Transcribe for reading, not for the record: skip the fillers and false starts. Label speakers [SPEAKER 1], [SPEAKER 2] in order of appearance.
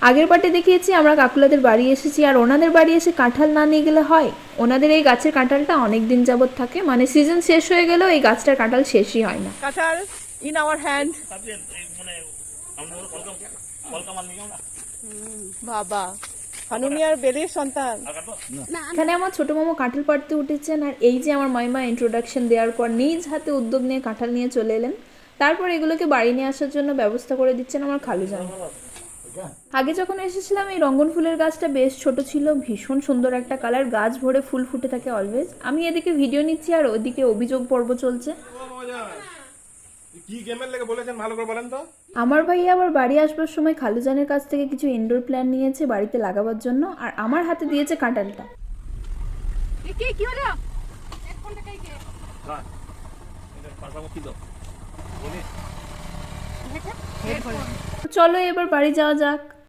[SPEAKER 1] আগের পার্টে দেখিয়েছি আমরা কাকুলাদের বাড়ি এসেছি, আর ওনাদের বাড়ি এসে কাঁঠাল না নিয়ে গেলে হয়। ওনাদের এই গাছের কাঁঠালটা অনেক দিন যাবত থাকে, মানে সিজন শেষ হয়ে গেলেও এই গাছটার কাঁঠাল শেষই হয় না।
[SPEAKER 2] কাঁঠাল ইন আওয়ার হ্যান্ড। বাবা হানুমিয়ার বেলের সন্তান।
[SPEAKER 1] এখানে আমার ছোট মামা কাঁঠাল পাড়তে উঠেছেন, আর এই যে আমার মাইমা ইন্ট্রোডাকশন দেওয়ার পর নিজ হাতে উদ্যোগ নিয়ে কাঁঠাল নিয়ে চলে এলেন। তারপর এগুলোকে বাড়ি নিয়ে আসার জন্য ব্যবস্থা করে দিচ্ছেন আমার খালুজান। আগে যখন এসেছিলাম এই রঙ্গন ফুলের গাছটা বেশ ছোট ছিল, ভীষণ সুন্দর একটা কালার, গাছ ভরে ফুল ফুটে থাকে অলওয়েজ। আমি এদিকে ভিডিও নিচ্ছি আর ওদিকে অভিযোগ পর্ব চলছে।
[SPEAKER 3] কি গেমের লেগে বলেছেন ভালো করে বলেন তো।
[SPEAKER 1] আমার ভাই আবার বাড়ি আসবার সময় খালুজানের কাছ থেকে কিছু ইনডোর প্ল্যান্ট নিয়েছে বাড়িতে লাগাবার জন্য, আর আমার হাতে দিয়েছে কাঁঠালটা। চলো এবার বাড়ি যাওয়া যাক।